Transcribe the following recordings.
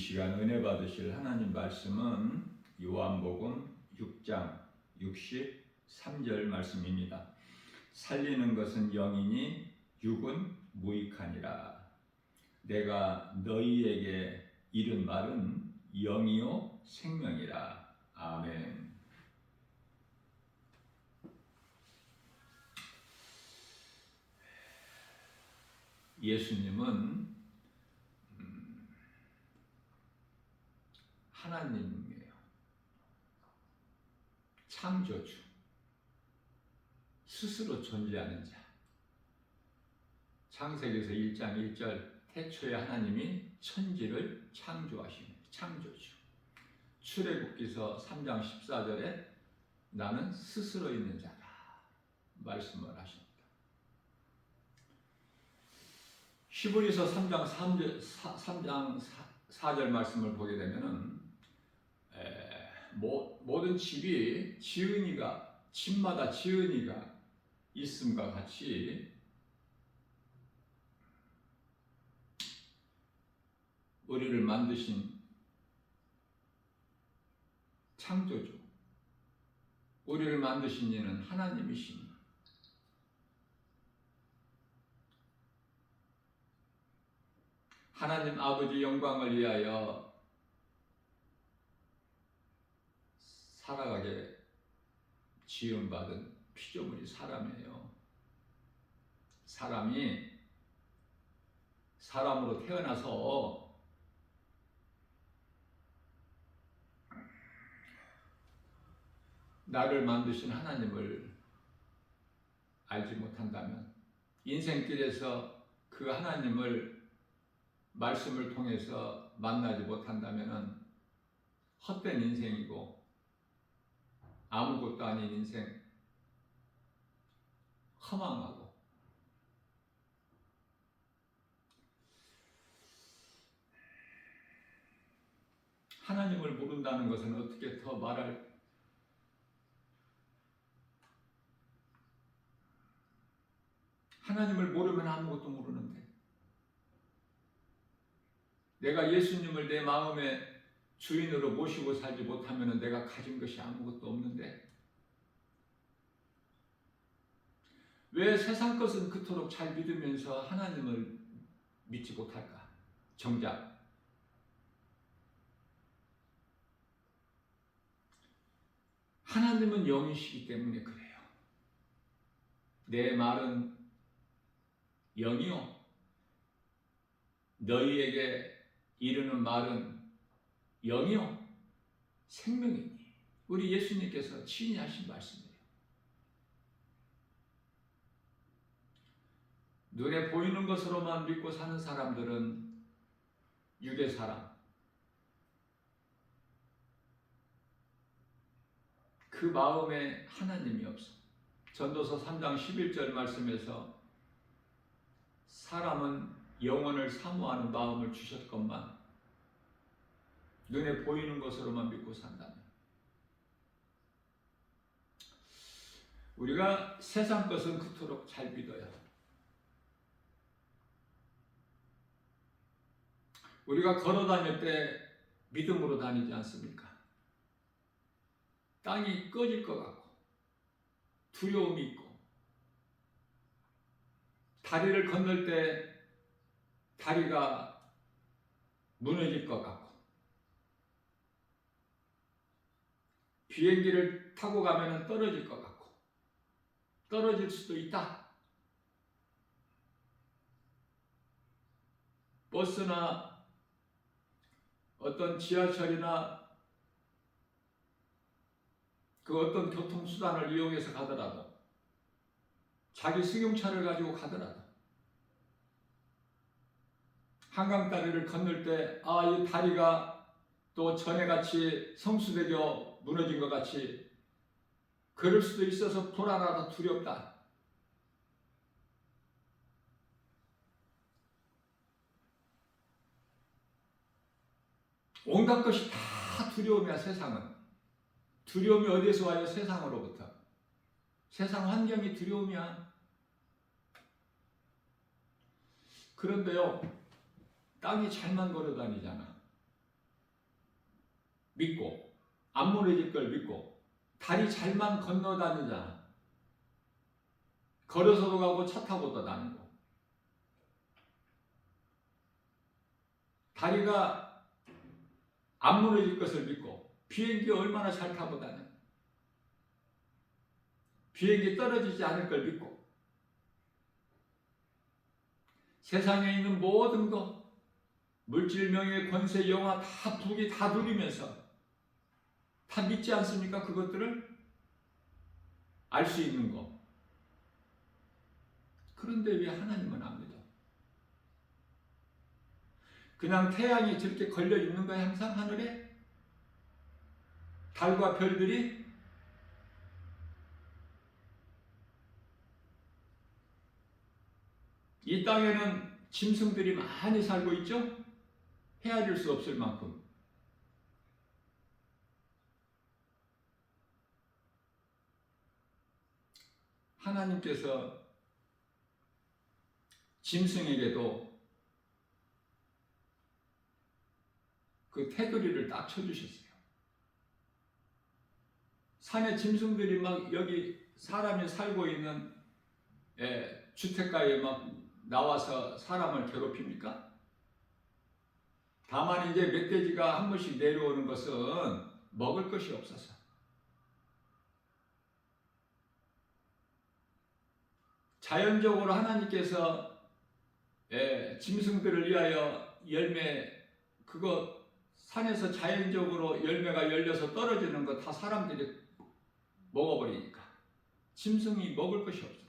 시간 은혜 받으실 하나님 말씀은 요한복음 6장 63절 말씀입니다. 살리는 것은 영이니 육은 무익하니라. 내가 너희에게 이른 말은 영이요 생명이라. 아멘. 예수님은 하나님이에요. 창조주, 스스로 존재하는 자. 창세기에서 1장 1절 태초에 하나님이 천지를 창조하시는 창조주. 출애굽기서 3장 14절에 나는 스스로 있는 자다 말씀을 하십니다. 히브리서 3장 4절 말씀을 보게 되면은 모든 집이 집마다 지은이가 있음과 같이 우리를 만드신 창조주, 우리를 만드신 이는 하나님이십니다. 하나님 아버지 영광을 위하여 살아가게 지음받은 피조물이 사람이에요. 사람이 사람으로 태어나서 나를 만드신 하나님을 알지 못한다면, 인생길에서 그 하나님을 말씀을 통해서 만나지 못한다면 헛된 인생이고 아무것도 아닌 인생, 허망하고 하나님을 모른다는 것은 어떻게 더 말할 하나님을 모르면 아무것도 모르는데, 내가 예수님을 내 마음의 주인으로 모시고 살지 못하면 내가 가진 것이 아무것도 없는데, 왜 세상 것은 그토록 잘 믿으면서 하나님을 믿지 못할까? 정작 하나님은 영이시기 때문에 그래요. 내 말은 영이요, 너희에게 이르는 말은 영이요 생명이니. 우리 예수님께서 친히 하신 말씀이에요. 눈에 보이는 것으로만 믿고 사는 사람들은 육의 사람, 그 마음에 하나님이 없어. 전도서 3장 11절 말씀에서 사람은 영혼을 사모하는 마음을 주셨건만 눈에 보이는 것으로만 믿고 산다면, 우리가 세상 것은 그토록 잘 믿어요. 우리가 걸어 다닐 때 믿음으로 다니지 않습니까? 땅이 꺼질 것 같고 두려움이 있고, 다리를 건널 때 다리가 무너질 것 같고, 비행기를 타고 가면 떨어질 것 같고, 떨어질 수도 있다. 버스나 어떤 지하철이나 그 어떤 교통수단을 이용해서 가더라도, 자기 승용차를 가지고 가더라도, 한강다리를 건널 때 이 다리가 또 전에같이 성수대교 무너진 것 같이 그럴 수도 있어서 불안하다, 두렵다. 온갖 것이 다 두려움이야. 세상은 두려움이 어디에서 와요? 세상으로부터. 세상 환경이 두려움이야. 그런데요, 땅이 잘만 걸어 다니잖아. 믿고 안 무너질 걸 믿고 다리 잘만 건너 다니잖아. 걸어서도 가고 차 타고도 다니고. 다리가 안 무너질 것을 믿고 비행기 얼마나 잘 타고 다녀. 비행기 떨어지지 않을 걸 믿고 세상에 있는 모든 것 물질, 명예, 권세, 영화 다 부귀 다 누리면서 다 믿지 않습니까? 그것들을 알 수 있는 거. 그런데 왜 하나님은 안 믿어? 그냥 태양이 저렇게 걸려 있는 거야 항상 하늘에? 달과 별들이? 이 땅에는 짐승들이 많이 살고 있죠? 헤아릴 수 없을 만큼. 하나님께서 짐승에게도 그 테두리를 딱 쳐주셨어요. 산에 짐승들이 막 여기 사람이 살고 있는 주택가에 막 나와서 사람을 괴롭힙니까? 다만 이제 멧돼지가 한 번씩 내려오는 것은 먹을 것이 없어서. 자연적으로 하나님께서 짐승들을 위하여 열매, 그거 산에서 자연적으로 열매가 열려서 떨어지는 거 다 사람들이 먹어버리니까 짐승이 먹을 것이 없어.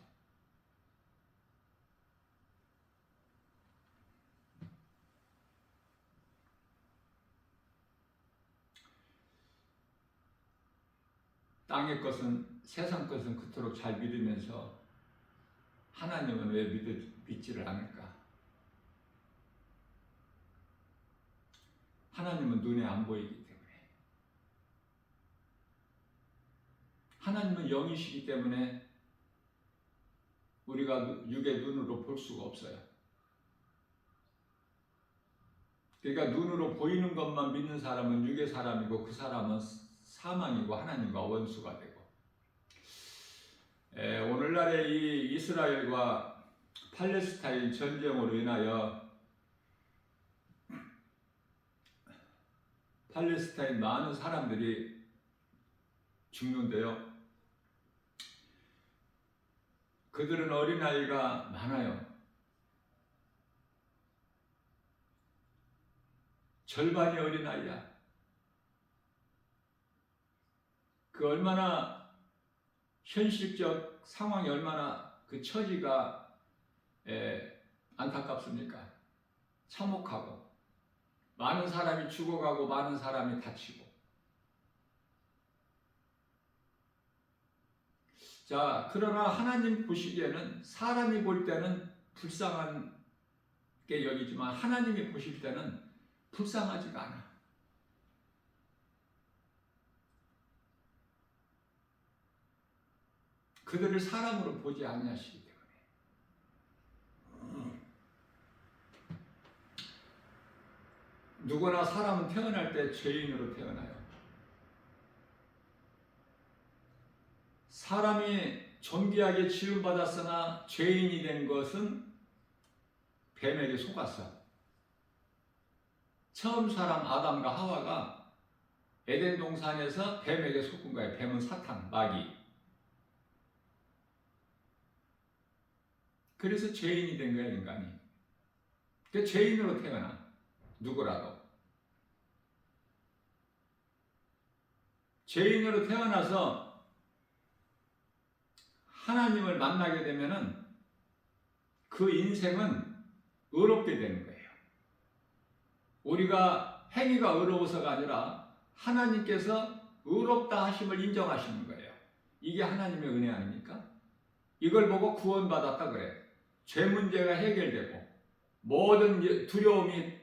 땅의 것은 세상 것은 그토록 잘 믿으면서 하나님은 왜 믿지를 않을까? 하나님은 눈에 안 보이기 때문에, 하나님은 영이시기 때문에 우리가 육의 눈으로 볼 수가 없어요. 그러니까 눈으로 보이는 것만 믿는 사람은 육의 사람이고 그 사람은 사망이고 하나님과 원수가 되고. 오늘날의 이 이스라엘과 팔레스타인 전쟁으로 인하여 팔레스타인 많은 사람들이 죽는데요. 그들은 어린아이가 많아요. 절반이 어린아이야. 그 얼마나 현실적 상황이 얼마나 그 처지가 안타깝습니까? 참혹하고 많은 사람이 죽어가고 많은 사람이 다치고. 자, 그러나 하나님 보시기에는 사람이 볼 때는 불쌍한 게 여기지만 하나님이 보실 때는 불쌍하지가 않아. 그들을 사람으로 보지 아니하시기 때문에. 누구나 사람은 태어날 때 죄인으로 태어나요. 사람이 존귀하게 지음받았으나 죄인이 된 것은 뱀에게 속았어. 처음 사람 아담과 하와가 에덴 동산에서 뱀에게 속은 거예요. 뱀은 사탄, 마귀. 그래서 죄인이 된 거야, 인간이. 그 죄인으로 태어나, 누구라도. 죄인으로 태어나서 하나님을 만나게 되면은 그 인생은 의롭게 되는 거예요. 우리가 행위가 의로워서가 아니라 하나님께서 의롭다 하심을 인정하시는 거예요. 이게 하나님의 은혜 아닙니까? 이걸 보고 구원받았다 그래. 죄 문제가 해결되고 모든 두려움이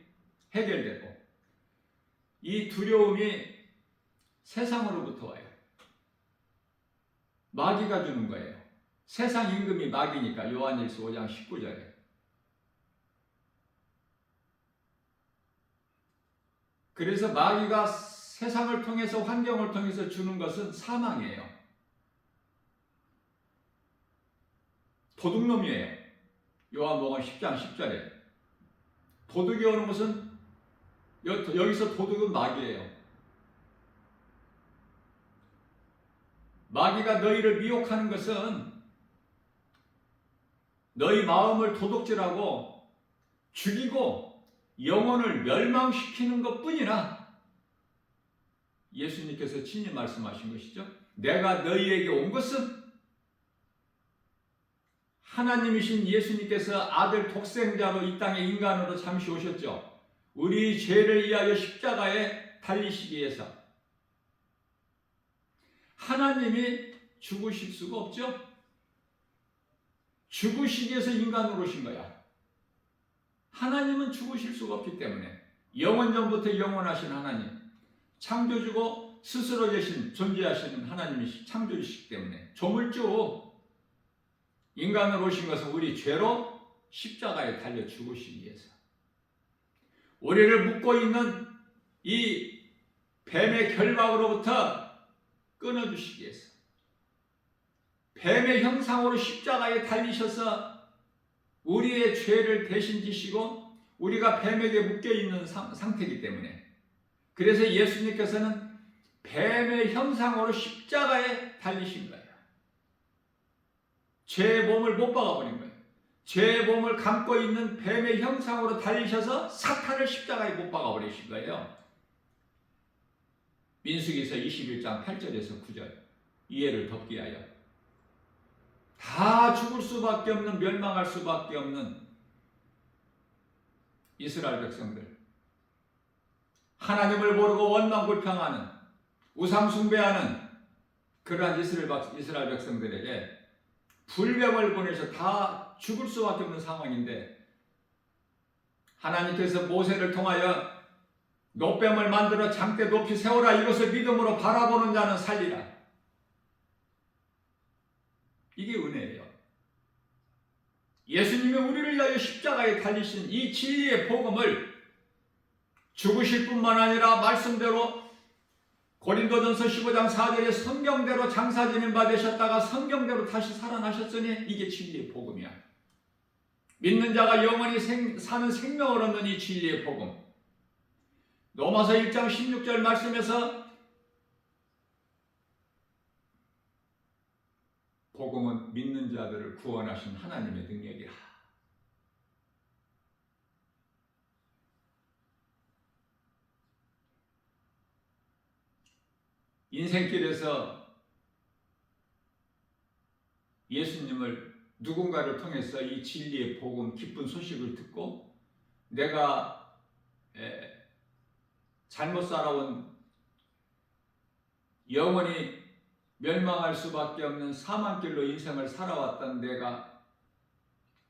해결되고, 이 두려움이 세상으로부터 와요. 마귀가 주는 거예요. 세상 임금이 마귀니까. 요한일서 5장 19절에. 그래서 마귀가 세상을 통해서 환경을 통해서 주는 것은 사망이에요. 도둑놈이에요. 요한복음 10장 10절에 도둑이 오는 것은 여기서 도둑은 마귀예요. 마귀가 너희를 미혹하는 것은 너희 마음을 도둑질하고 죽이고 영혼을 멸망시키는 것뿐이라 예수님께서 친히 말씀하신 것이죠. 내가 너희에게 온 것은 하나님이신 예수님께서 아들 독생자로 이 땅에 인간으로 잠시 오셨죠. 우리 죄를 위하여 십자가에 달리시기 위해서. 하나님이 죽으실 수가 없죠. 죽으시기 위해서 인간으로 오신 거야. 하나님은 죽으실 수가 없기 때문에 영원전부터 영원하신 하나님, 창조주고 스스로 계신 존재하시는 하나님이 창조주시기 때문에 조물주 인간으로 오신 것은 우리 죄로 십자가에 달려 죽으시기 위해서 우리를 묶고 있는 이 뱀의 결박으로부터 끊어주시기 위해서 뱀의 형상으로 십자가에 달리셔서 우리의 죄를 대신 지시고 우리가 뱀에게 묶여있는 상태이기 때문에 그래서 예수님께서는 뱀의 형상으로 십자가에 달리신 거예요. 죄의 몸을 못 박아버린 거예요. 죄의 몸을 감고 있는 뱀의 형상으로 달리셔서 사탄을 십자가에 못 박아버리신 거예요. 민수기서 21장 8절에서 9절 이해를 덮기 위하여 다 죽을 수밖에 없는 멸망할 수밖에 없는 이스라엘 백성들 하나님을 모르고 원망불평하는 우상 숭배하는 그러한 이스라엘 백성들에게 불뱀을 보내서 다 죽을 수밖에 없는 상황인데 하나님께서 모세를 통하여 노뱀을 만들어 장대 높이 세우라 이것을 믿음으로 바라보는 자는 살리라. 이게 은혜예요. 예수님이 우리를 위하여 십자가에 달리신 이 진리의 복음을 죽으실 뿐만 아니라 말씀대로 고린도전서 15장 4절에 성경대로 장사지는 바 되셨다가 성경대로 다시 살아나셨으니 이게 진리의 복음이야. 믿는 자가 영원히 사는 생명을 얻는 이 진리의 복음. 로마서 1장 16절 말씀에서 복음은 믿는 자들을 구원하신 하나님의 능력이라. 인생길에서 예수님을 누군가를 통해서 이 진리의 복음, 기쁜 소식을 듣고 내가 잘못 살아온 영원히 멸망할 수밖에 없는 사망길로 인생을 살아왔던 내가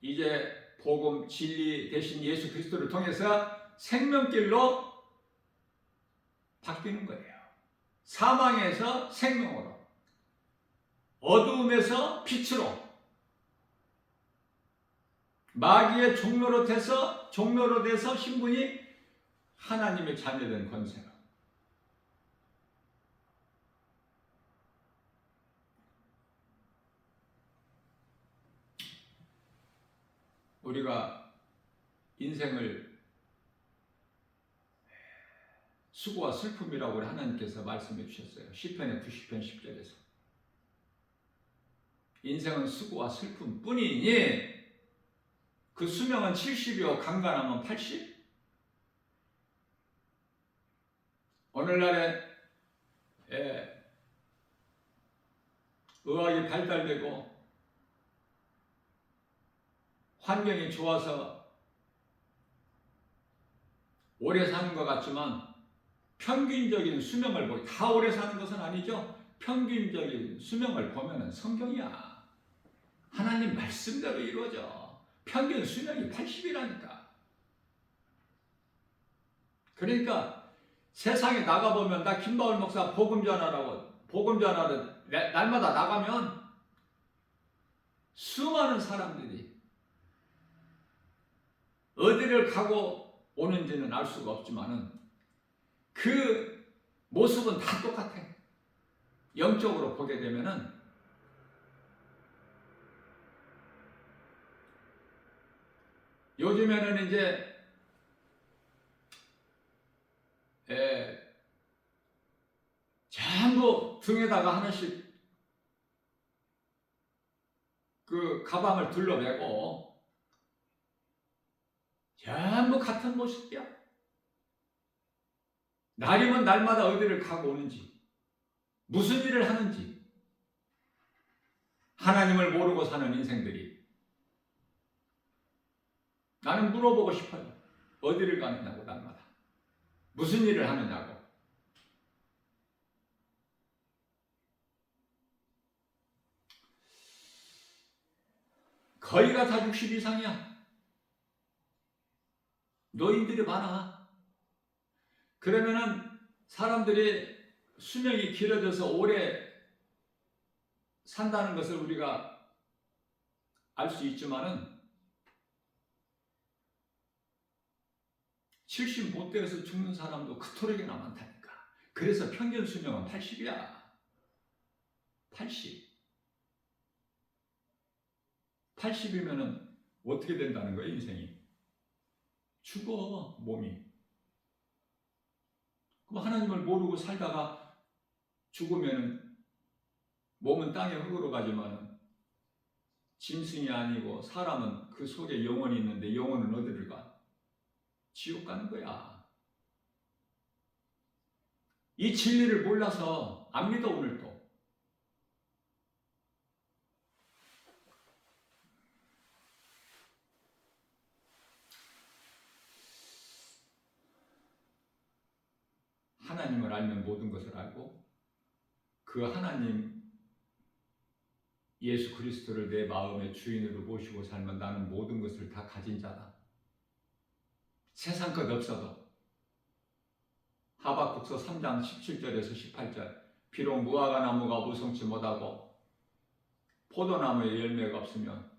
이제 복음, 진리 대신 예수 그리스도를 통해서 생명길로 바뀌는 거예요. 사망에서 생명으로, 어두움에서 빛으로, 마귀의 종로로 돼서 신분이 하나님의 자녀된 권세로. 우리가 인생을 수고와 슬픔이라고 하나님께서 말씀해 주셨어요. 시편의 90편 10절에서. 인생은 수고와 슬픔 뿐이니 그 수명은 70이요 강간하면 80? 오늘날에 의학이 발달되고 환경이 좋아서 오래 사는 것 같지만 평균적인 수명을 다 오래 사는 것은 아니죠. 평균적인 수명을 보면 성경이야. 하나님 말씀대로 이루어져. 평균 수명이 80이라니까. 그러니까 세상에 나가보면 나 김바울 목사 복음 전하러 날마다 나가면 수많은 사람들이 어디를 가고 오는지는 알 수가 없지만은 그 모습은 다 똑같아. 영적으로 보게 되면은 요즘에는 이제 전부 등에다가 하나씩 그 가방을 둘러매고 전부 같은 모습이야. 날이면 날마다 어디를 가고 오는지, 무슨 일을 하는지, 하나님을 모르고 사는 인생들이. 나는 물어보고 싶어요. 어디를 가느냐고, 날마다. 무슨 일을 하느냐고. 거의가 다 60 이상이야. 노인들이 많아. 그러면은 사람들이 수명이 길어져서 오래 산다는 것을 우리가 알 수 있지만은 70 못 되어서 죽는 사람도 그토록이나 많다니까. 그래서 평균 수명은 80이야. 80. 80이면은 어떻게 된다는 거야, 인생이? 죽어, 몸이. 그럼 하나님을 모르고 살다가 죽으면은 몸은 땅에 흙으로 가지만은 짐승이 아니고 사람은 그 속에 영혼이 있는데 영혼은 어디를 가? 지옥 가는 거야. 이 진리를 몰라서 안 믿어, 오늘도. 하나님을 알면 모든 것을 알고 그 하나님 예수 그리스도를 내 마음의 주인으로 모시고 살면 나는 모든 것을 다 가진 자다. 세상 것 없어도. 하박국서 3장 17절에서 18절. 비록 무화과 나무가 무성치 못하고 포도나무에 열매가 없으면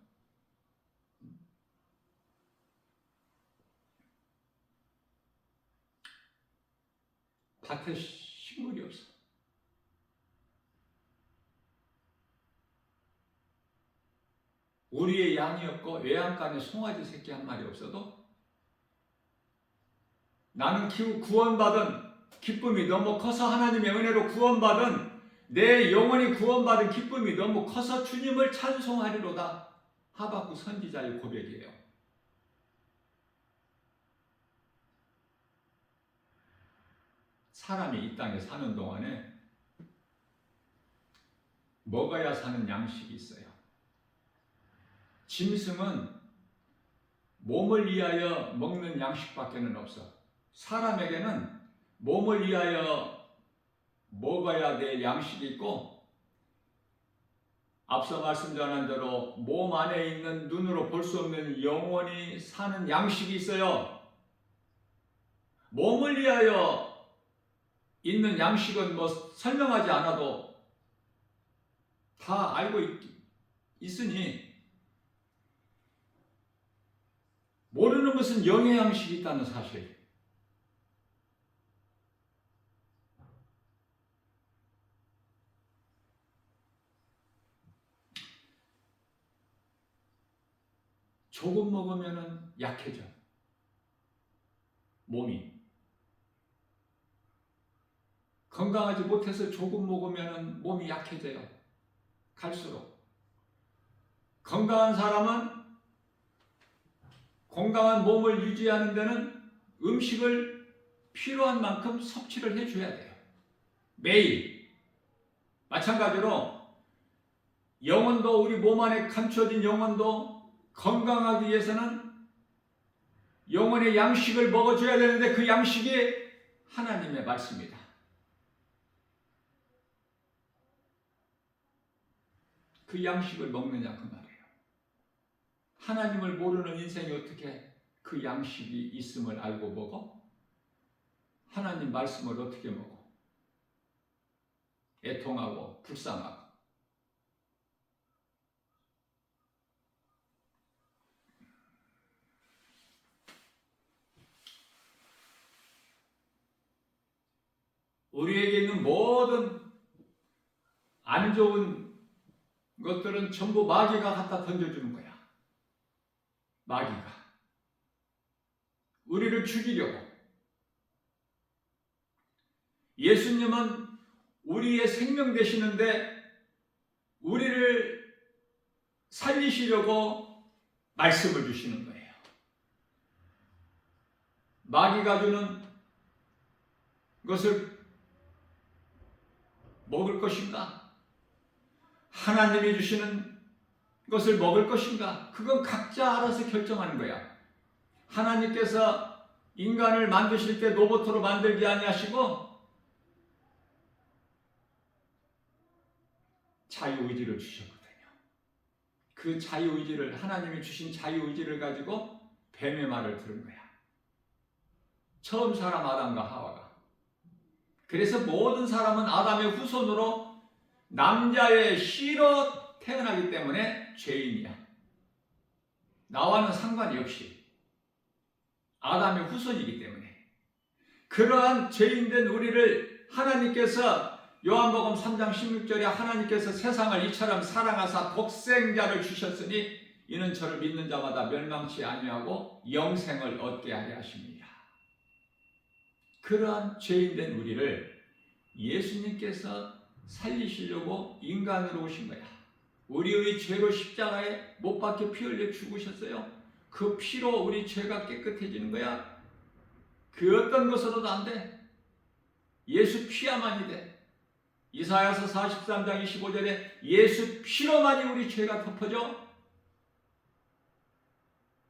밭에 식물이 없어. 우리의 양이 없고 외양간에 송아지 새끼 한 마리 없어도 나는 구원받은 기쁨이 너무 커서 하나님의 은혜로 구원받은 내 영혼이 구원받은 기쁨이 너무 커서 주님을 찬송하리로다. 하박국 선지자의 고백이에요. 사람이 이 땅에 사는 동안에 먹어야 사는 양식이 있어요. 짐승은 몸을 위하여 먹는 양식밖에는 없어. 사람에게는 몸을 위하여 먹어야 될 양식이 있고 앞서 말씀드린 대로 몸 안에 있는 눈으로 볼 수 없는 영혼이 사는 양식이 있어요. 몸을 위하여 있는 양식은 뭐 설명하지 않아도 다 알고 있으니 모르는 것은 영의 양식이 있다는 사실. 조금 먹으면 약해져. 몸이. 건강하지 못해서 조금 먹으면 몸이 약해져요. 갈수록. 건강한 사람은 건강한 몸을 유지하는 데는 음식을 필요한 만큼 섭취를 해줘야 돼요. 매일. 마찬가지로 영혼도 우리 몸 안에 감춰진 영혼도 건강하기 위해서는 영혼의 양식을 먹어줘야 되는데 그 양식이 하나님의 말씀이다. 그 양식을 먹느냐 그 말이에요. 하나님을 모르는 인생이 어떻게 그 양식이 있음을 알고 먹어? 하나님 말씀을 어떻게 먹어? 애통하고 불쌍하고. 우리에게 있는 모든 안 좋은 것들은 전부 마귀가 갖다 던져주는 거야. 마귀가 우리를 죽이려고. 예수님은 우리의 생명 되시는데 우리를 살리시려고 말씀을 주시는 거예요. 마귀가 주는 것을 먹을 것인가? 하나님이 주시는 것을 먹을 것인가? 그건 각자 알아서 결정하는 거야. 하나님께서 인간을 만드실 때 로봇으로 만들지 아니하시고 자유의지를 주셨거든요. 그 자유의지를, 하나님이 주신 자유의지를 가지고 뱀의 말을 들은 거야. 처음 사람 아담과 하와가. 그래서 모든 사람은 아담의 후손으로 남자의 씨로 태어나기 때문에 죄인이야. 나와는 상관이 없이 아담의 후손이기 때문에. 그러한 죄인된 우리를 하나님께서 요한복음 3장 16절에 하나님께서 세상을 이처럼 사랑하사 독생자를 주셨으니 이는 저를 믿는 자마다 멸망치 아니하고 영생을 얻게 하려 하십니다. 그러한 죄인된 우리를 예수님께서 살리시려고 인간으로 오신 거야. 우리의 죄로 십자가에 못 박혀 피 흘려 죽으셨어요. 그 피로 우리 죄가 깨끗해지는 거야. 그 어떤 것으로도 안 돼. 예수 피야만이 돼. 이사야서 43장 25절에 예수 피로만이 우리 죄가 덮어져.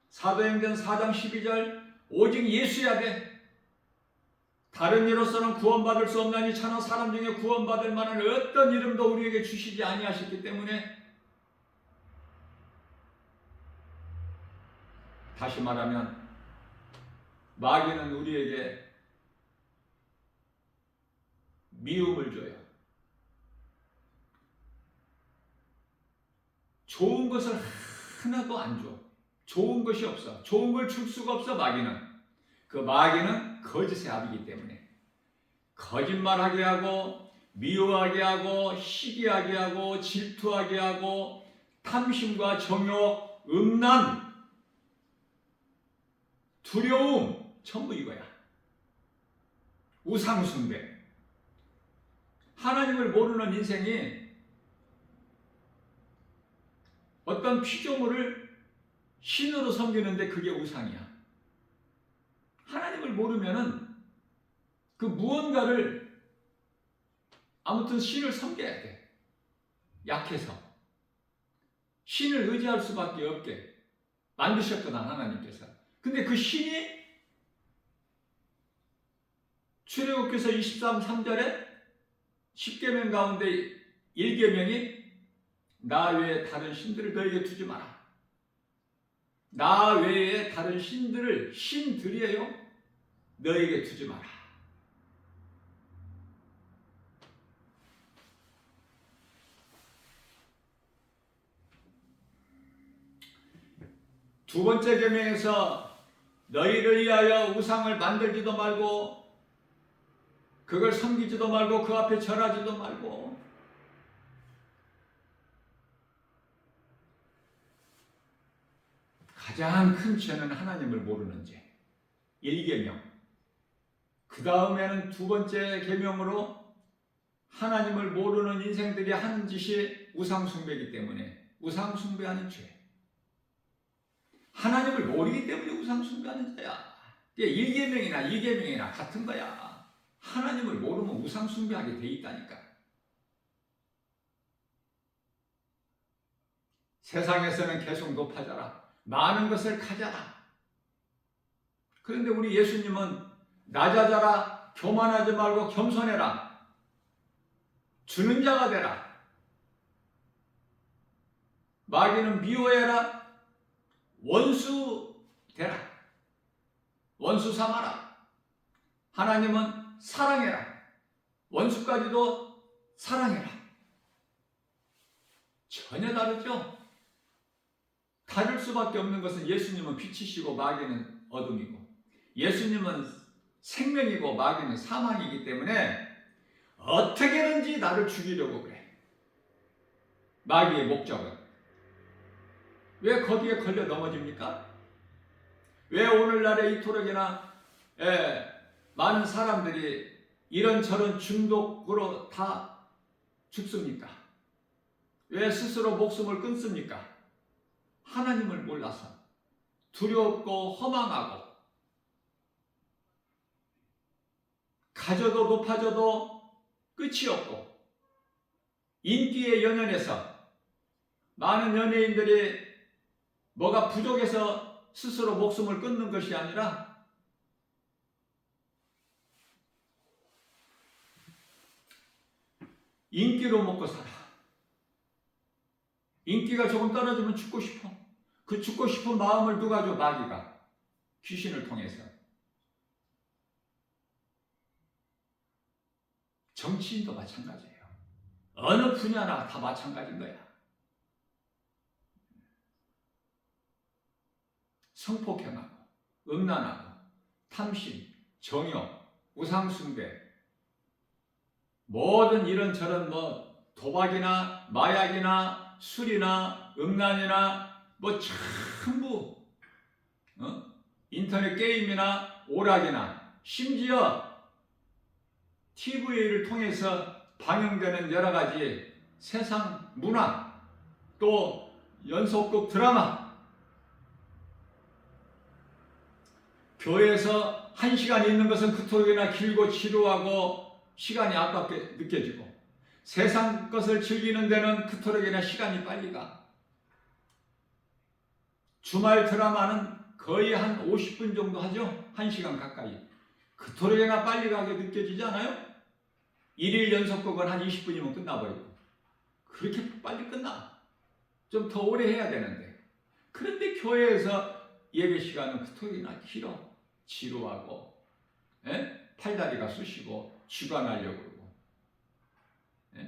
사도행전 4장 12절 오직 예수야 돼. 다른 이로서는 구원받을 수 없나니 차나 사람 중에 구원받을 만한 어떤 이름도 우리에게 주시지 아니하셨기 때문에, 다시 말하면 마귀는 우리에게 미움을 줘요. 좋은 것을 하나도 안 줘. 좋은 것이 없어. 좋은 걸 줄 수가 없어. 마귀는. 그 마귀는 거짓의 아비이기 때문에 거짓말하게 하고 미워하게 하고 시기하게 하고 질투하게 하고 탐심과 정욕, 음란, 두려움, 전부 이거야. 우상숭배. 하나님을 모르는 인생이 어떤 피조물을 신으로 섬기는데 그게 우상이야. 하나님을 모르면은 그 무언가를 아무튼 신을 섬겨야 돼. 약해서. 신을 의지할 수밖에 없게 만드셨거든 하나님께서. 근데 그 신이 출애굽기서 23절에 10계명 가운데 1계명이 나 외에 다른 신들을 너에게 두지 마라. 나 외에 다른 신들을, 신들이에요, 너에게 두지 마라. 두 번째 계명에서 너희를 위하여 우상을 만들지도 말고 그걸 섬기지도 말고 그 앞에 절하지도 말고. 가장 큰 죄는 하나님을 모르는 죄. 1계명. 그 다음에는 두 번째 계명으로 하나님을 모르는 인생들이 하는 짓이 우상숭배이기 때문에 우상숭배하는 죄. 하나님을 모르기 때문에 우상숭배하는 자야. 1계명이나 2계명이나 같은 거야. 하나님을 모르면 우상숭배하게 돼 있다니까. 세상에서는 계속 높아져라. 많은 것을 가져라. 그런데 우리 예수님은 낮아져라, 교만하지 말고 겸손해라, 주는 자가 되라. 마귀는 미워해라, 원수 되라, 원수 삼아라. 하나님은 사랑해라, 원수까지도 사랑해라. 전혀 다르죠? 다를 수밖에 없는 것은 예수님은 빛이시고 마귀는 어둠이고, 예수님은 생명이고 마귀는 사망이기 때문에 어떻게든지 나를 죽이려고 그래. 마귀의 목적은. 왜 거기에 걸려 넘어집니까? 왜 오늘날에 이토록이나 많은 사람들이 이런저런 중독으로 다 죽습니까? 왜 스스로 목숨을 끊습니까? 하나님을 몰라서 두렵고 허망하고 가져도 높아져도 끝이 없고 인기에 연연해서 많은 연예인들이 뭐가 부족해서 스스로 목숨을 끊는 것이 아니라 인기로 먹고 살아. 인기가 조금 떨어지면 죽고 싶어. 그 죽고 싶은 마음을 누가 줘? 마귀가. 귀신을 통해서. 정치인도 마찬가지예요. 어느 분야나 다 마찬가지인 거야. 성폭행하고, 음란하고, 탐심, 정욕, 우상숭배, 모든 이런저런 도박이나 마약이나 술이나 음란이나 전부 인터넷 게임이나 오락이나 심지어 TV를 통해서 방영되는 여러 가지 세상 문화 또 연속극 드라마 교회에서 1시간 있는 것은 그토록이나 길고 지루하고 시간이 아깝게 느껴지고 세상 것을 즐기는 데는 그토록이나 시간이 빨리 가. 주말 드라마는 거의 한 50분 정도 하죠. 1시간 가까이. 그토록이나 빨리 가게 느껴지지 않아요? 1일 연속극은 한 20분이면 끝나버리고 그렇게 빨리 끝나. 좀 더 오래 해야 되는데 그런데 교회에서 예배 시간은 그토록이나 길어. 지루하고 팔다리가 쑤시고 쥐가 날려고 그러고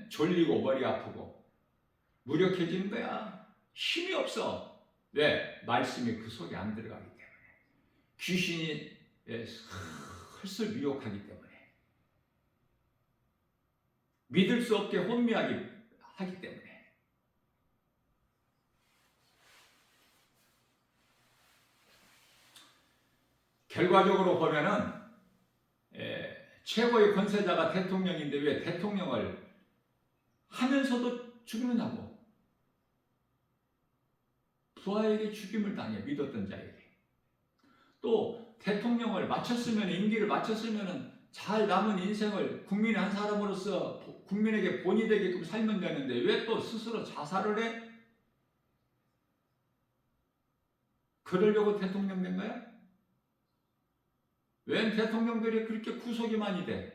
졸리고 머리 아프고 무력해지는 거야. 힘이 없어. 왜? 말씀이 그 속에 안 들어가기 때문에. 귀신이 헐슬 미혹하기 때문에. 믿을 수 없게 혼미하기 하기 때문에. 결과적으로 보면은 최고의 권세자가 대통령인데 왜 대통령을 하면서도 죽느냐고. 부하에게 죽임을 당해. 믿었던 자에게. 또 대통령을 마쳤으면 임기를 마쳤으면 잘 남은 인생을 국민의 한 사람으로서 국민에게 본이 되게끔 살면 되는데 왜 또 스스로 자살을 해? 그러려고 대통령 된 거야? 웬 대통령들이 그렇게 구속이 많이 돼?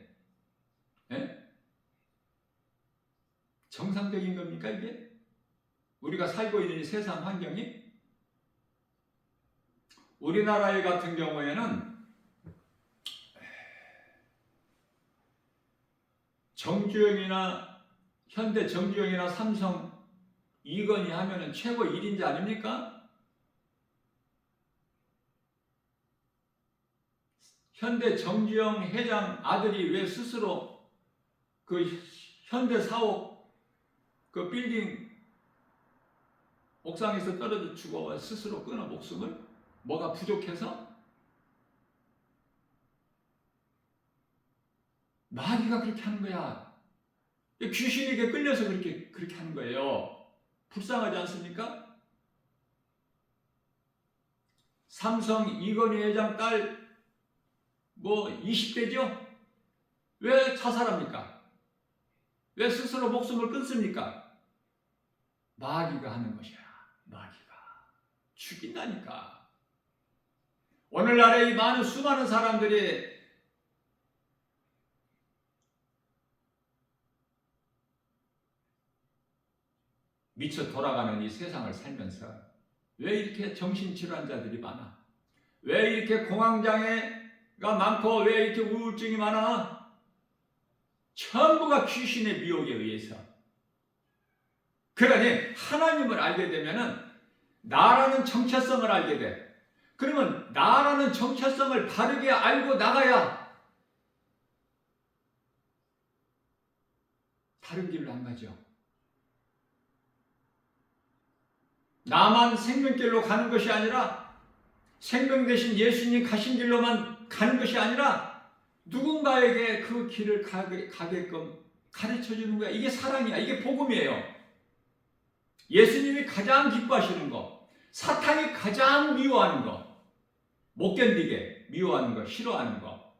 정상적인 겁니까 이게? 우리가 살고 있는 이 세상 환경이? 우리나라 같은 경우에는 정주영이나 현대 정주영이나 삼성 이건희 하면은 최고 1인자 아닙니까? 현대 정주영 회장 아들이 왜 스스로 그 현대 사옥 그 빌딩 옥상에서 떨어져 죽어 스스로 끊어 목숨을? 뭐가 부족해서? 마귀가 그렇게 하는 거야. 귀신에게 끌려서 그렇게 하는 거예요. 불쌍하지 않습니까? 삼성 이건희 회장 딸 20대죠? 왜 자살합니까? 왜 스스로 목숨을 끊습니까? 마귀가 하는 것이야. 마귀가 죽인다니까. 오늘날의 이 많은 수많은 사람들이 미쳐 돌아가는 이 세상을 살면서 왜 이렇게 정신질환자들이 많아? 왜 이렇게 공황장애가 많고 왜 이렇게 우울증이 많아? 전부가 귀신의 미혹에 의해서. 그러니 하나님을 알게 되면은 나라는 정체성을 알게 돼. 그러면 나라는 정체성을 바르게 알고 나가야 다른 길로 안 가죠. 나만 생명길로 가는 것이 아니라 생명 대신 예수님 가신 길로만 가는 것이 아니라 누군가에게 그 길을 가게끔 가르쳐 주는 거야. 이게 사랑이야. 이게 복음이에요. 예수님이 가장 기뻐하시는 거, 사탄이 가장 미워하는 거, 못 견디게 미워하는 거, 싫어하는 거.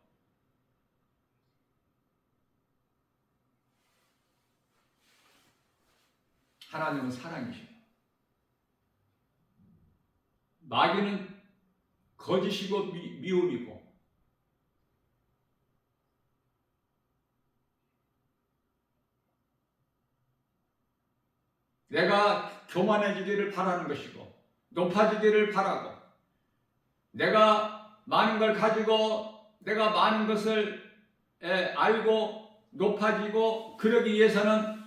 하나님은 사랑이셔요. 마귀는 거짓이고 미움이고, 내가 교만해지기를 바라는 것이고 높아지기를 바라고, 내가 많은 걸 가지고 내가 많은 것을 알고 높아지고 그러기 위해서는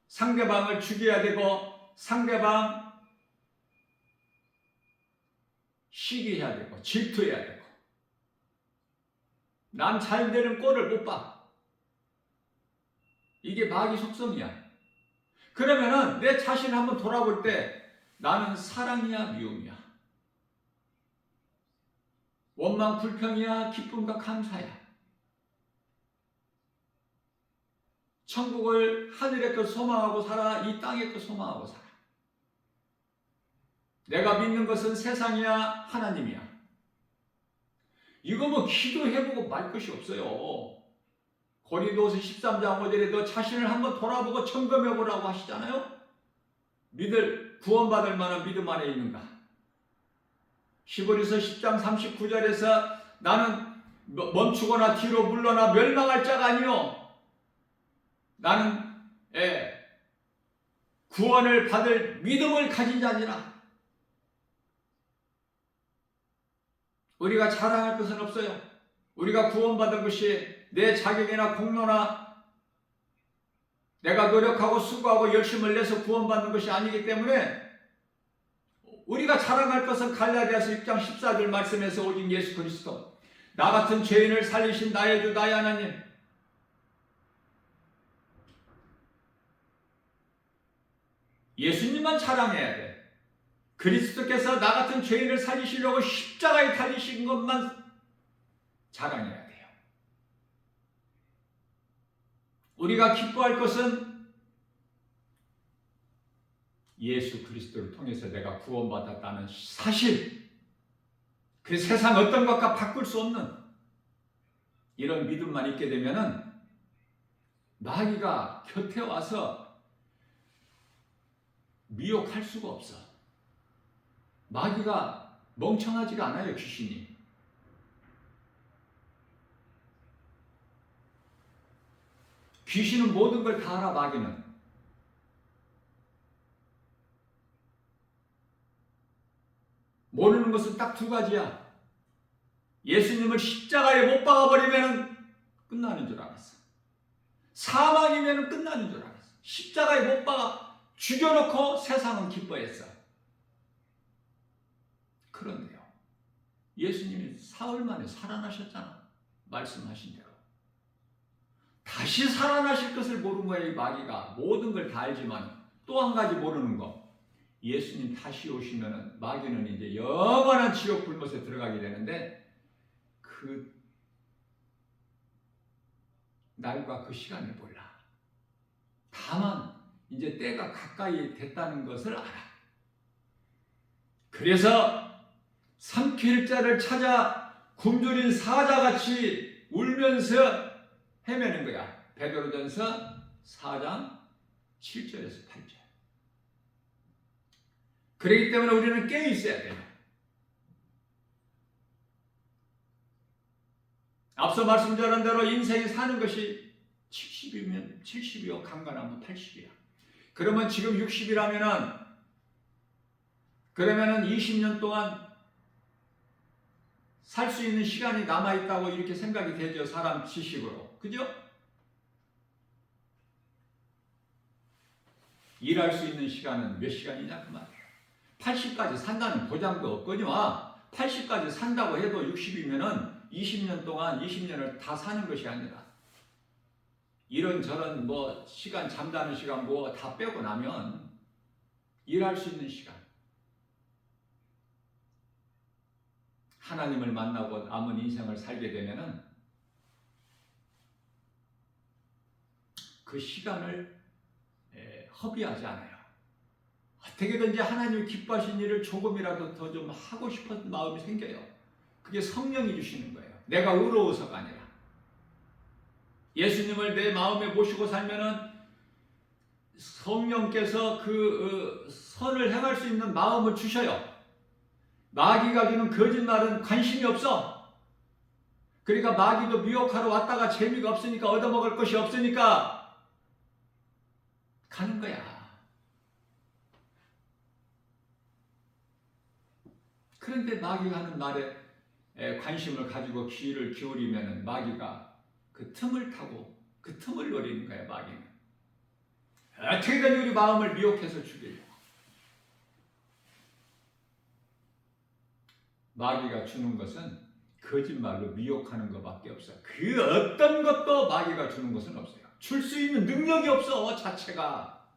상대방을 죽여야 되고 상대방 시기해야 되고 질투해야 되고, 남 잘 되는 꼴을 못 봐. 이게 마귀 속성이야. 그러면은 내 자신을 한번 돌아볼 때 나는 사랑이야 미움이야, 원망 불평이야 기쁨과 감사야, 천국을 하늘의 것 소망하고 살아 이 땅의 것 소망하고 살아. 내가 믿는 것은 세상이야 하나님이야. 이거 뭐 기도해보고 말 것이 없어요. 고린도서 13장 5절에 너 자신을 한번 돌아보고 점검해보라고 하시잖아요. 구원받을 만한 믿음 안에 있는가. 히브리서 10장 39절에서 나는 멈추거나 뒤로 물러나 멸망할 자가 아니요 나는 구원을 받을 믿음을 가진 자니라. 우리가 자랑할 것은 없어요. 우리가 구원받은 것이 내 자격이나 공로나 내가 노력하고 수고하고 열심을 내서 구원받는 것이 아니기 때문에 우리가 자랑할 것은 갈라디아서 6장 14절 말씀에서 오직 예수 그리스도, 나 같은 죄인을 살리신 나의 주 나의 하나님, 예수님만 자랑해야 돼. 그리스도께서 나 같은 죄인을 살리시려고 십자가에 달리신 것만 자랑해야 돼요. 우리가 기뻐할 것은 예수 그리스도를 통해서 내가 구원받았다는 사실, 그 세상 어떤 것과 바꿀 수 없는 이런 믿음만 있게 되면은 마귀가 곁에 와서 미혹할 수가 없어. 마귀가 멍청하지가 않아요, 귀신이. 귀신은 모든 걸 다 알아, 마귀는. 모르는 것은 딱 두 가지야. 예수님을 십자가에 못 박아버리면 끝나는 줄 알았어. 사망이면 끝나는 줄 알았어. 십자가에 못 박아 죽여놓고 세상은 기뻐했어. 그런데요, 예수님이 사흘 만에 살아나셨잖아. 말씀하신 대로. 다시 살아나실 것을 모르는 거야, 이 마귀가. 모든 걸 다 알지만 또 한 가지 모르는 거. 예수님 다시 오시면은 마귀는 이제 영원한 지옥 불못에 들어가게 되는데 그 날과 그 시간을 몰라. 다만 이제 때가 가까이 됐다는 것을 알아. 그래서 삼킬 자를 찾아 굶주린 사자같이 울면서 헤매는 거야. 베드로전서 4장 7절에서 8절. 그렇기 때문에 우리는 깨어 있어야 돼요. 앞서 말씀드린 대로 인생이 사는 것이 70이면 70이요, 강간하면 80이야. 그러면 지금 60이라면은 그러면은 20년 동안 살 수 있는 시간이 남아있다고 이렇게 생각이 되죠. 사람 지식으로. 그죠? 일할 수 있는 시간은 몇 시간이냐 그 말이에요. 80까지 산다는 보장도 없거니와 80까지 산다고 해도 60이면은 20년 동안 20년을 다 사는 것이 아니라 이런저런 뭐 시간, 잠자는 시간 뭐 다 빼고 나면 일할 수 있는 시간, 하나님을 만나고 남은 인생을 살게 되면은 그 시간을 허비하지 않아요. 어떻게든지 하나님이 기뻐하신 일을 조금이라도 더 좀 하고 싶은 마음이 생겨요. 그게 성령이 주시는 거예요. 내가 의로워서가 아니라. 예수님을 내 마음에 모시고 살면은 성령께서 그 선을 행할 수 있는 마음을 주셔요. 마귀가 주는 거짓말은 관심이 없어. 그러니까 마귀도 미혹하러 왔다가 재미가 없으니까, 얻어먹을 것이 없으니까 가는 거야. 그런데 마귀가 하는 말에 관심을 가지고 귀를 기울이면 마귀가 그 틈을 타고 그 틈을 노리는 거야. 마귀는 어떻게든 우리 마음을 미혹해서 죽이려고. 마귀가 주는 것은 거짓말로 미혹하는 것밖에 없어. 그 어떤 것도 마귀가 주는 것은 없어요. 줄 수 있는 능력이 없어. 자체가.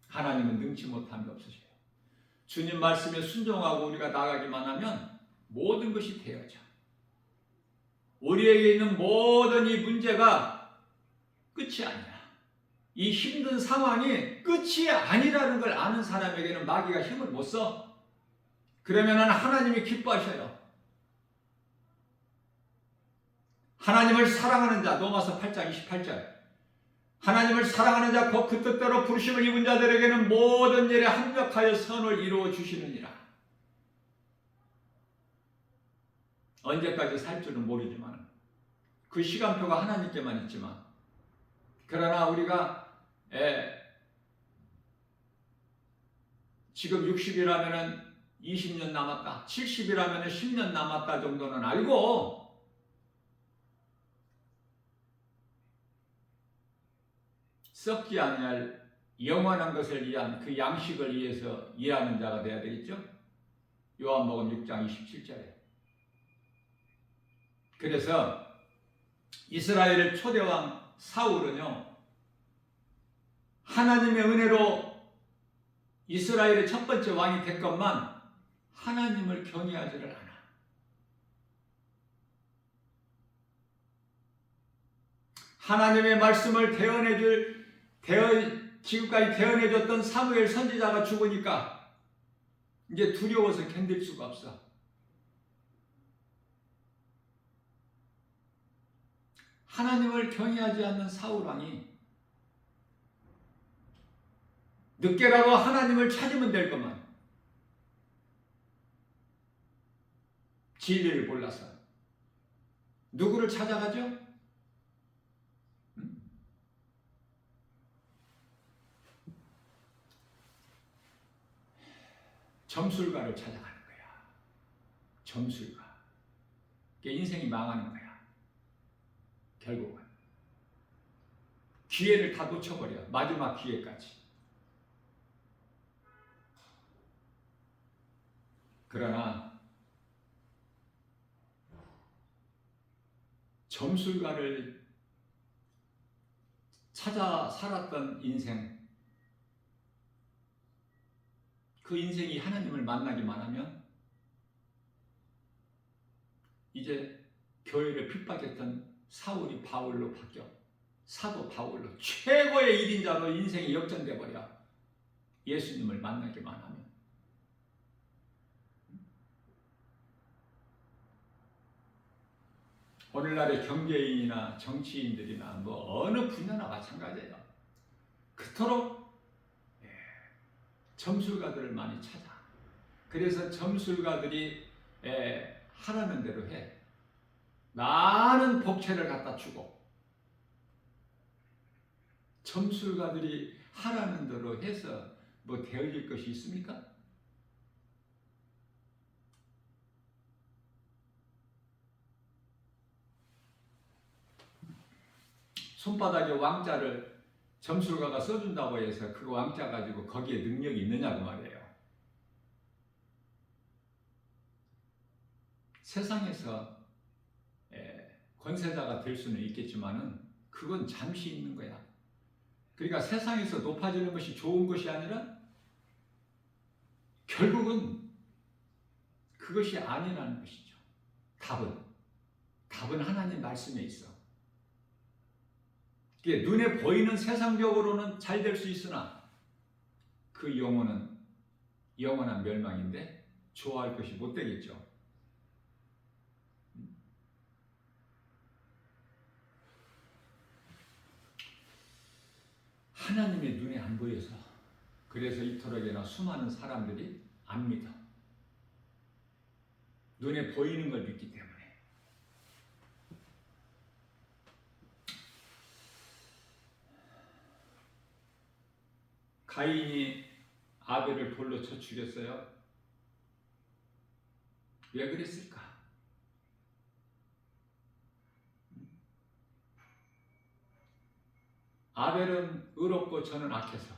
하나님은 능치 못함이 없으셔요. 주님 말씀에 순종하고 우리가 나가기만 하면 모든 것이 되어져. 우리에게 있는 모든 이 문제가 끝이 아니야. 이 힘든 상황이 끝이 아니라는 걸 아는 사람에게는 마귀가 힘을 못 써. 그러면 하나님이 기뻐하셔요. 하나님을 사랑하는 자, 로마서 8장 28절. 하나님을 사랑하는 자, 곧 그 뜻대로 부르심을 입은 자들에게는 모든 일에 합력하여 선을 이루어 주시느니라. 언제까지 살 줄은 모르지만 그 시간표가 하나님께만 있지만, 그러나 우리가 지금 60이라면 20년 남았다, 70이라면 10년 남았다 정도는 알고 썩지 아니할 영원한 것을 위한 그 양식을 위해서 일하는 자가 되어야 되겠죠? 요한복음 6장 27절에. 그래서 이스라엘의 초대왕 사울은요, 하나님의 은혜로 이스라엘의 첫 번째 왕이 됐건만 하나님을 경외하지를 않아. 하나님의 말씀을 지금까지 대언해줬던 사무엘 선지자가 죽으니까 이제 두려워서 견딜 수가 없어. 하나님을 경외하지 않는 사울 왕이 늦게라도 하나님을 찾으면 될 것만, 진리를 몰라서 누구를 찾아가죠? 점술가를 찾아가는 거야. 점술가. 인생이 망하는 거야. 결국은 기회를 다 놓쳐버려. 마지막 기회까지. 그러나 점술가를 찾아 살았던 인생, 그 인생이 하나님을 만나기만 하면 이제 교회를 핍박했던 사울이 바울로 바뀌어 사도 바울로 최고의 일인자로 인생이 역전돼 버려. 예수님을 만나기만 하면. 오늘날의 경제인이나 정치인들이나 뭐 어느 분야나 마찬가지예요. 그토록 점술가들을 많이 찾아. 그래서 점술가들이 하라는 대로 해. 많은 복채를 갖다 주고, 점술가들이 하라는 대로 해서 뭐 되어질 것이 있습니까? 손바닥에 왕자를 점술가가 써준다고 해서 그 왕자 가지고 거기에 능력이 있느냐고 말이에요. 세상에서 권세자가 될 수는 있겠지만은 그건 잠시 있는 거야. 그러니까 세상에서 높아지는 것이 좋은 것이 아니라 결국은 그것이 아니라는 것이죠. 답은 하나님 말씀에 있어. 눈에 보이는 세상적으로는 잘 될 수 있으나 그 영혼은 영원한 멸망인데 좋아할 것이 못 되겠죠. 하나님의 눈에 안 보여서 그래서 이토록이나 수많은 사람들이 안 믿어. 눈에 보이는 걸 믿기 때문에. 가인이 아벨을 돌로 쳐 죽였어요. 왜 그랬을까? 아벨은 의롭고 저는 악해서.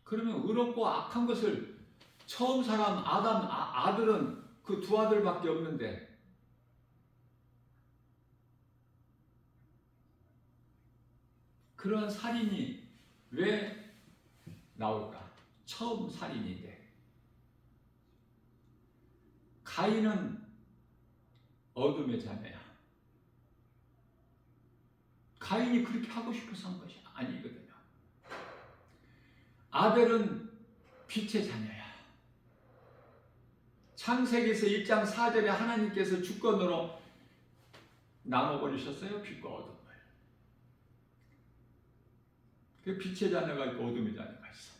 그러면 의롭고 악한 것을 처음 사람 아담 아들은 그 두 아들밖에 없는데 그러한 살인이 왜 나올까? 처음 살인인데. 가인은 어둠의 자녀야. 가인이 그렇게 하고 싶어서 한 것이 아니거든요. 아벨은 빛의 자녀야. 창세기에서 1장 4절에 하나님께서 주권으로 나눠버리셨어요. 빛과 어둠을. 그 빛의 자녀가 있고 어둠의 자녀가 있어.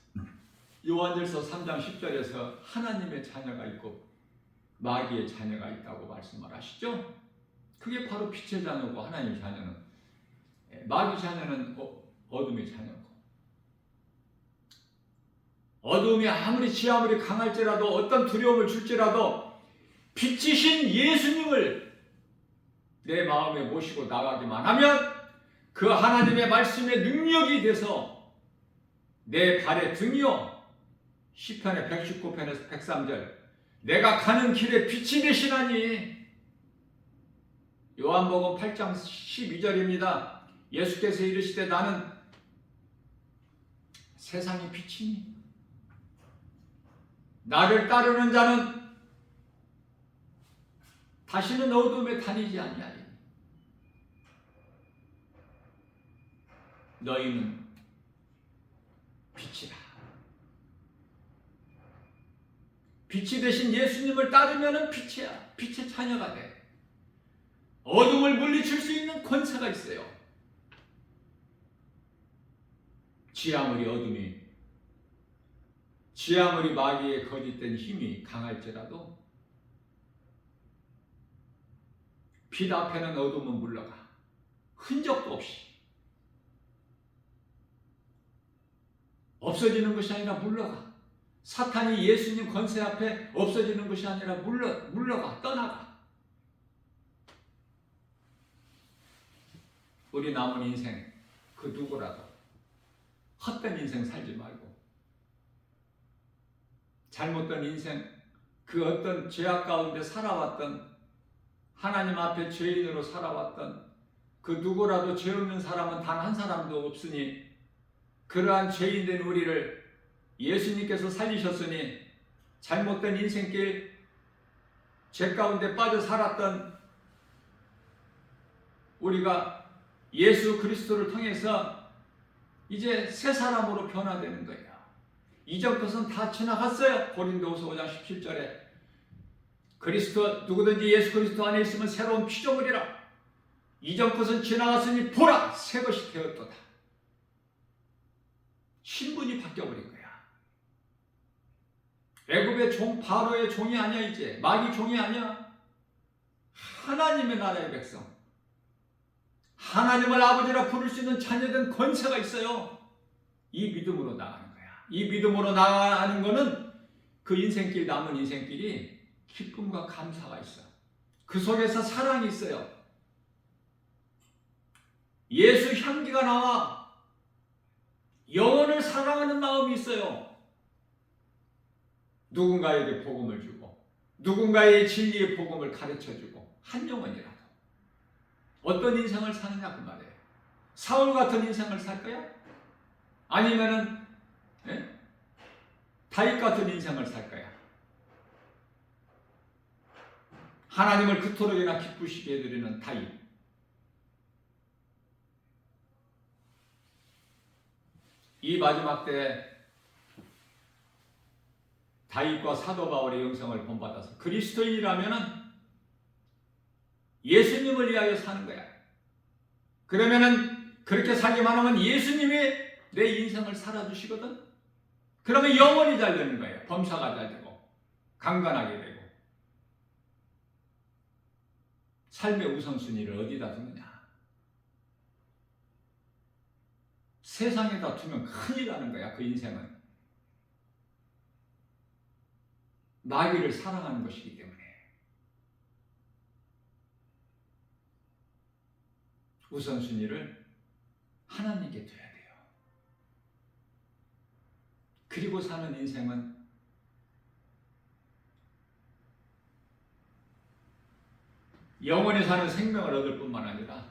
요한일서 3장 10절에서 하나님의 자녀가 있고 마귀의 자녀가 있다고 말씀을 하시죠. 그게 바로 빛의 자녀고 하나님의 자녀는 마귀 자녀는 어둠의 자녀고. 어둠이 아무리 지 아무리 강할지라도 어떤 두려움을 줄지라도 빛이신 예수님을 내 마음에 모시고 나가기만 하면 그 하나님의 말씀의 능력이 돼서 내 발의 등이요. 시편의 119편에서 103절 내가 가는 길에 빛이 되시나니. 요한복음 8장 12절입니다. 예수께서 이르시되 나는 세상의 빛이니 나를 따르는 자는 다시는 어둠에 다니지 아니하리니 너희는 빛이라. 빛이 되신 예수님을 따르면 빛이야. 빛의 자녀가 돼. 어둠을 물리칠 수 있는 권세가 있어요. 지 아무리 마귀의 거짓된 힘이 강할지라도 빛 앞에는 어둠은 물러가. 흔적도 없이. 없어지는 것이 아니라 물러가. 사탄이 예수님 권세 앞에 없어지는 것이 아니라 물러가. 떠나가. 우리 남은 인생 그 누구라도 헛된 인생 살지 말고 잘못된 인생 그 어떤 죄악 가운데 살아왔던 하나님 앞에 죄인으로 살아왔던 그 누구라도 죄 없는 사람은 단 한 사람도 없으니 그러한 죄인된 우리를 예수님께서 살리셨으니 잘못된 인생길 죄 가운데 빠져 살았던 우리가 예수 그리스도를 통해서 이제 새 사람으로 변화되는 거예요. 이전 것은 다 지나갔어요. 고린도후서 5장 17절에 그리스도 누구든지 예수 그리스도 안에 있으면 새로운 피조물이라. 이전 것은 지나갔으니 보라 새 것이 되었도다. 신분이 바뀌어버린 거야. 애굽의 종 바로의 종이 아니야. 이제 마귀 종이 아니야. 하나님의 나라의 백성, 하나님을 아버지라 부를 수 있는 자녀된 권세가 있어요. 이 믿음으로 나가는 거야. 이 믿음으로 나가는 거는 그 인생길, 남은 인생길이 기쁨과 감사가 있어. 그 속에서 사랑이 있어요. 예수 향기가 나와. 영혼을 사랑하는 마음이 있어요. 누군가에게 복음을 주고 누군가의 진리의 복음을 가르쳐주고 한 영혼이라. 어떤 인생을 사느냐 그 말이에요. 사울 같은 인생을 살 거야? 아니면은 예? 다윗 같은 인생을 살 거야? 하나님을 그토록이나 기쁘시게 해드리는 다윗. 이 마지막 때 다윗과 사도 바울의 영성을 본받아서 그리스도인이라면은 예수님을 위하여 사는 거야. 그러면은 그렇게 살기만 하면 예수님이 내 인생을 살아주시거든. 그러면 영원히 잘 되는 거예요. 범사가 잘 되고 강건하게 되고. 삶의 우선순위를 어디다 두느냐. 세상에다 두면 큰일 나는 거야. 그 인생은 마귀를 사랑하는 것이기 때문에. 우선순위를 하나님께 둬야 돼요. 그리고 사는 인생은 영원히 사는 생명을 얻을 뿐만 아니라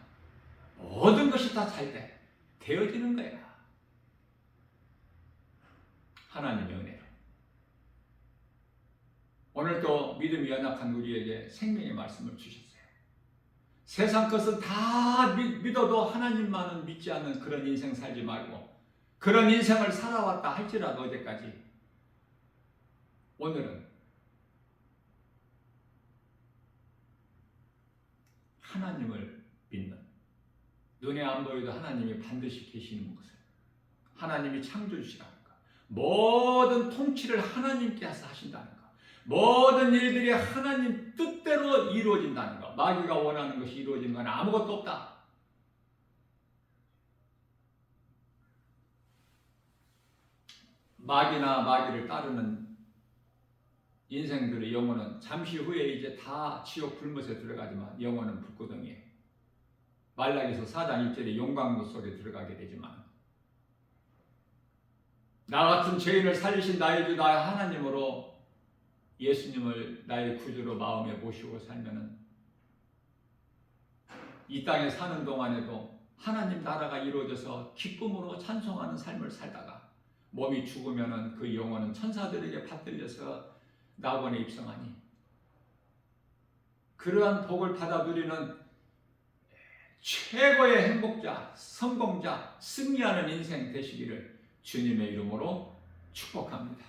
모든 것이 다 잘 돼. 되어지는 거야. 하나님의 은혜로. 오늘도 믿음이 연약한 우리에게 생명의 말씀을 주셨어요. 세상 것은 다 믿어도 하나님만은 믿지 않는 그런 인생 살지 말고 그런 인생을 살아왔다 할지라도 어제까지 오늘은 하나님을 믿는 눈에 안 보여도 하나님이 반드시 계시는 것을 하나님이 창조주시라는 것 모든 통치를 하나님께 하신다는 것 모든 일들이 하나님 뜻대로 이루어진다는 것 마귀가 원하는 것이 이루어지는 건 아무것도 없다. 마귀를 따르는 인생들의 영혼은 잠시 후에 이제 다 지옥 불못에 들어가지만 영혼은 불구덩이에 말라기서 4장 1절에 용광로 속에 들어가게 되지만 나 같은 죄인을 살리신 나의 주 나의 하나님으로 예수님을 나의 구주로 마음에 모시고 살면은 이 땅에 사는 동안에도 하나님 나라가 이루어져서 기쁨으로 찬송하는 삶을 살다가 몸이 죽으면은 그 영혼은 천사들에게 받들려서 낙원에 입성하니 그러한 복을 받아 누리는 최고의 행복자, 성공자, 승리하는 인생 되시기를 주님의 이름으로 축복합니다.